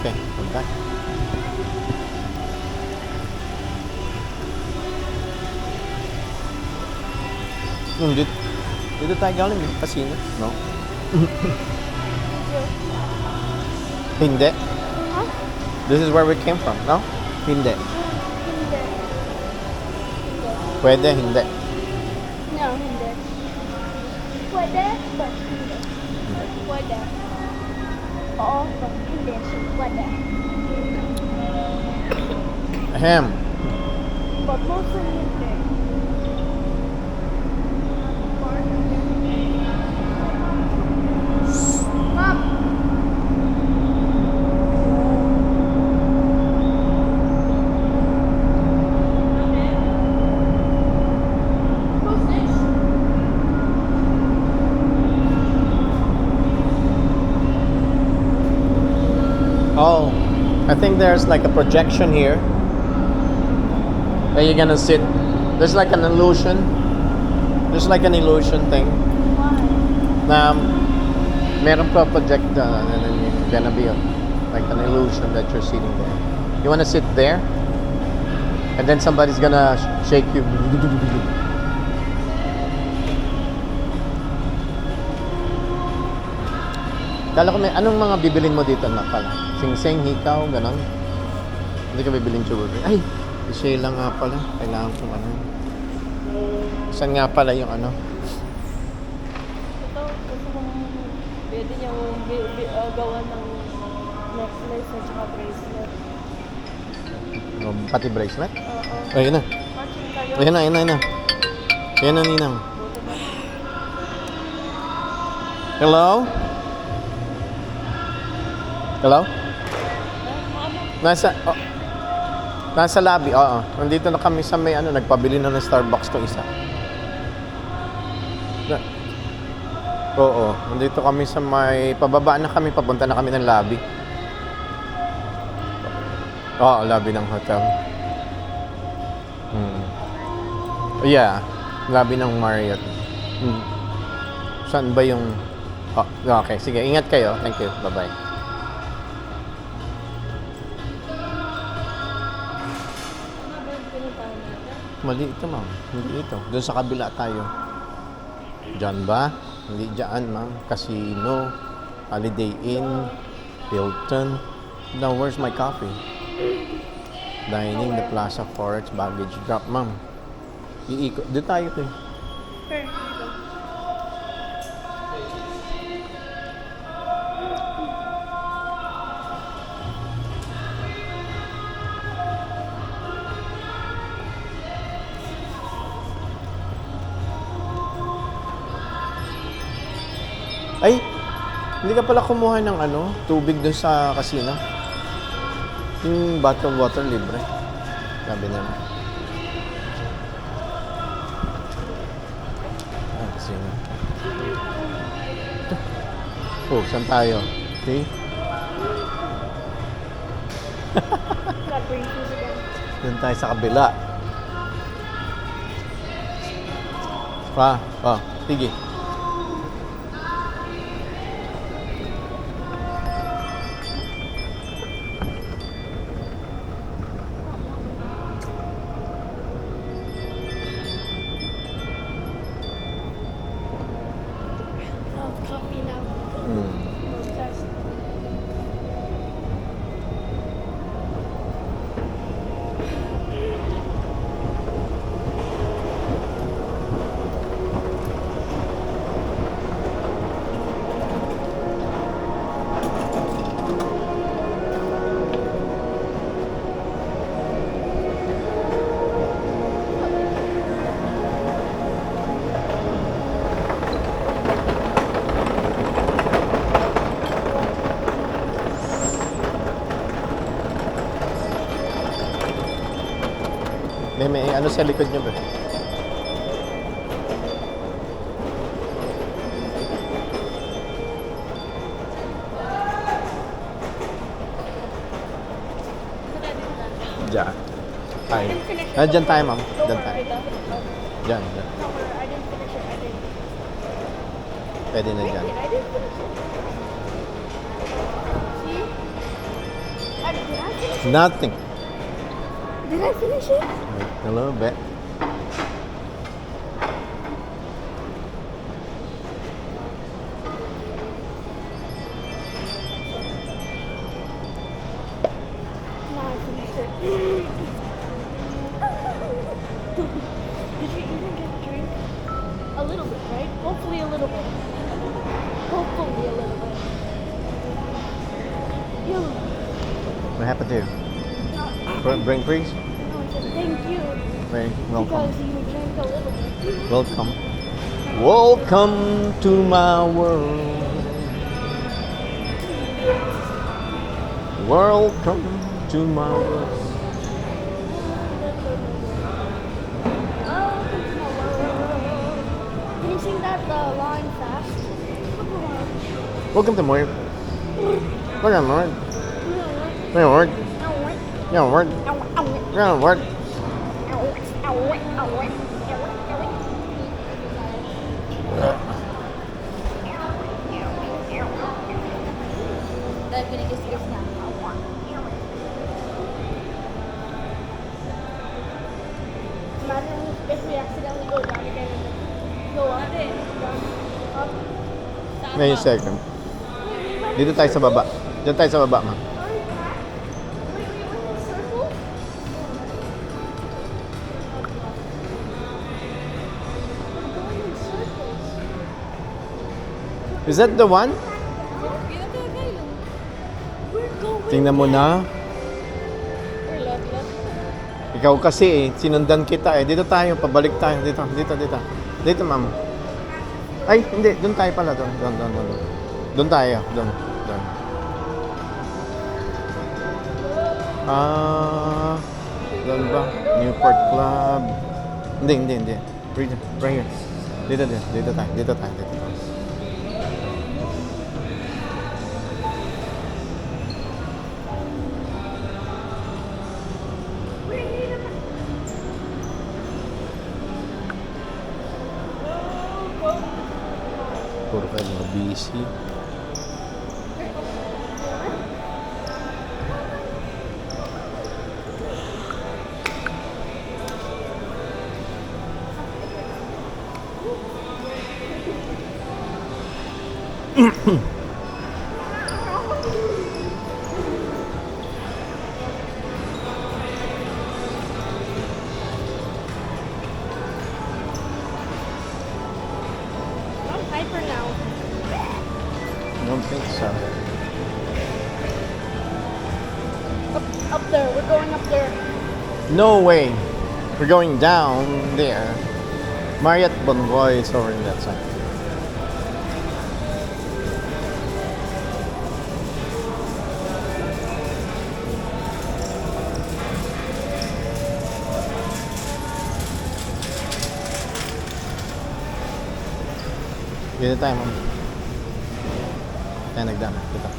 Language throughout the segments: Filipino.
Okay, I'm back. Dito tayo galing, casino, no? Hindi. Huh? This is where we came from, no? Hindi. Hindi. Pwede, hindi. No, hindi. Pwede, but hindi. Pwede. Oo, but hindi. Pwede. Ahem. But mostly hindi. Mom! Who's this? Oh, I think there's like a projection here. Where you're gonna sit. There's like an illusion. There's like an illusion thing. Why? Na meron pa project and then you're gonna be like an illusion that you're sitting there. You wanna sit there? And then somebody's gonna shake you. Kala ko may anong mga bibilin mo dito na pala? Sing-sing, hikaw, ganon? Hindi ka bibilin jewelry. Ay! Kasi lang nga pala. Kailangan kong ano. Saan nga pala yung ano? Ito, gusto kong pwede niyang gawa ng necklace at saka bracelet. Pati bracelet? Oo. Ayun na. Matching kayo. Ayun na, ayun na, ayun na. Ayun na, Ninang. Buti ba? Hello? Hello? Mama. Nasa lobby, oo. Nandito na kami sa may ano, nagpabili na ng Starbucks to isa. Oo, nandito kami sa may, pababa na kami, papunta na kami ng lobby. Oo, lobby ng hotel. Yeah, lobby ng Marriott. Saan ba yung... Oh, okay, sige, ingat kayo. Thank you, bye-bye. Ano ba yung pinuntahan natin? Mali ito, ma'am. Hindi ito. Doon sa kabila tayo. Diyan ba? Hindi dyan, ma'am. Casino, Holiday Inn, Hilton. Now, where's my coffee? Dining, the Plaza Forex, baggage drop, ma'am. Iikot. Doon tayo to. Sure. Ay! Hindi ka pala kumuha ng ano, tubig doon sa casino. Yung bottled water libre. Sabi naman. Ah, casino. Oh, saan tayo? Okay. Got braces again. Doon tayo sa kabila. Sige. Oh, coffee now. Test. May ano sa likod nyo ba? Diyan. Tayo. Diyan tayo, ma'am. Diyan tayo. Diyan. I didn't finish it. I didn't. Pwede na dyan. I didn't finish it. See? finish it? Nothing. Did I finish it? A little bit. No, I finished it. Did you even get a drink? A little bit, right? Hopefully a little bit. Hopefully a little bit. You. What happened to you? Bring please. No, I said thank you. Very welcome. Because you drank a little bit. Welcome. Welcome to my world. Welcome to my world. Can you sing that line fast? Welcome to my Welcome to my Yeah, word. Yeah, word. Yeah, word. Dahil binigis-gis niya. Imagine if we accidentally go down again and then go up. Up. Ngayon second. Dito tayo sa baba. Diyan tayo sa baba, ma. Wait, we went in circles? We're going in circles. Is that the one? We're going Tingnan mo na. We're left. Ikaw kasi sinundan kita eh. Dito tayo, pabalik tayo. Dito. Dito, ma'am. Ay, hindi. Doon tayo pala. Doon. Doon tayo. Doon. Doon ba? Newport Club. Hindi. Right here. Dito tayo. Puro kayo mga busy. I'm hyper now. I don't think so. Up there. We're going up there. No way. We're going down there. Marriott Bonvoy is over in that side. Dito tayo, ma'am. Tayo nagdaan. Dito.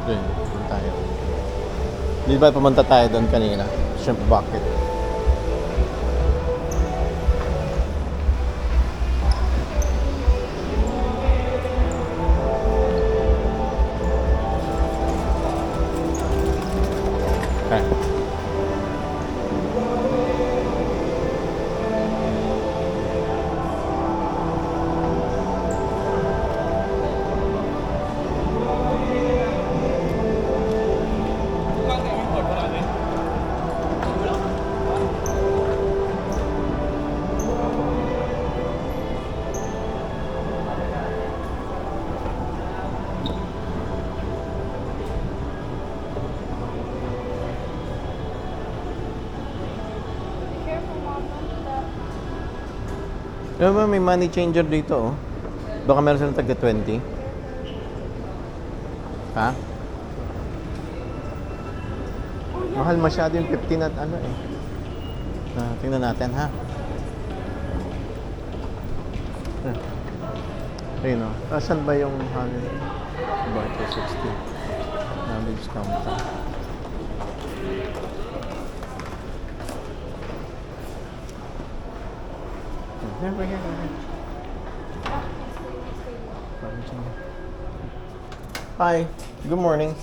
Doon tayo. Di ba pumunta tayo doon kanina? Shrimp bucket. Okay. Be careful, Mom. Don't do that. Alam mo, may money changer dito, oh. Baka meron silang tagda 20. Ha? Mahal masyado yung 15 at ano eh. Tingnan natin, ha? Ayun, oh. Asan ba yung hangin? About 260. Average counter. Yeah, we're here. Hi, good morning.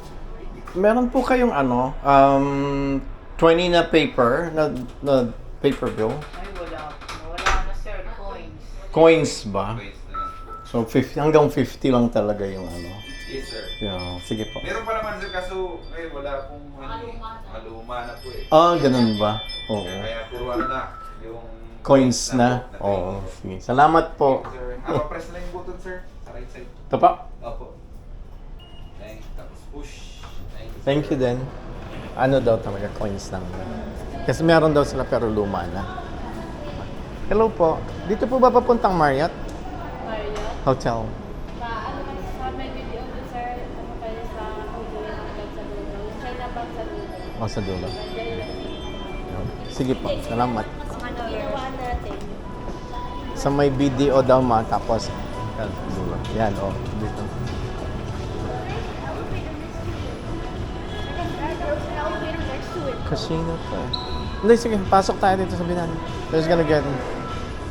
Meron po kayong 20 na paper, na paper bill. Ay, wala. Wala na, sir. Coins. Coins ba? So, 50, hanggang 50 lang talaga yung Yes, sir. Yeah, sige po. Meron pa naman, sir, kaso ngayon wala pong maluma na po eh. Ganun ba? Oo. Kaya puro na yung Coins na? po, Oo, sige. Salamat po. Sir, press lang yung button, sir. Sa right side. Ito pa. Opo. Tapos push. Thank you din. Ano daw talaga, coins lang. Kasi meron daw sila pero luma na. Hello po. Dito po ba papuntang Marriott Marriott. Hotel? Ano kasi sa may video doon, sir, ano kayo sa Hugoy hanggang sa dulo. Yung China Bank sa dulo. O sa dulo? Nandiyan Sige po, salamat. Ang ginawa natin. Sa may video daw ma, tapos sa dulo. Yan, dito. Elevator next to it. Casino to eh. Hindi, sige, pasok tayo dito sa binan. Let's gonna get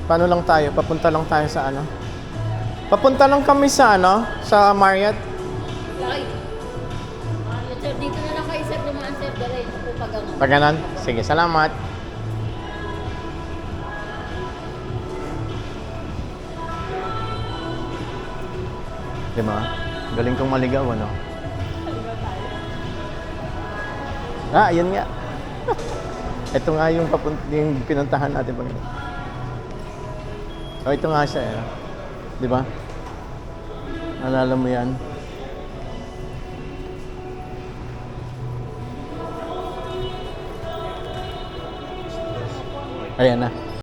Paano lang tayo? Papunta lang tayo sa Papunta lang kami sa sa Marriott. Laki. Sir, dito na lang kayo, sir, dumaan, sir. Dalay na po pag ano. Pag ganon? Sige, salamat. Di ba? Galing kong maligaw, Ayun nga. Ito nga yung pinuntahan natin pag ito nga siya eh. Di ba? Nalala mo yan? Ayan na.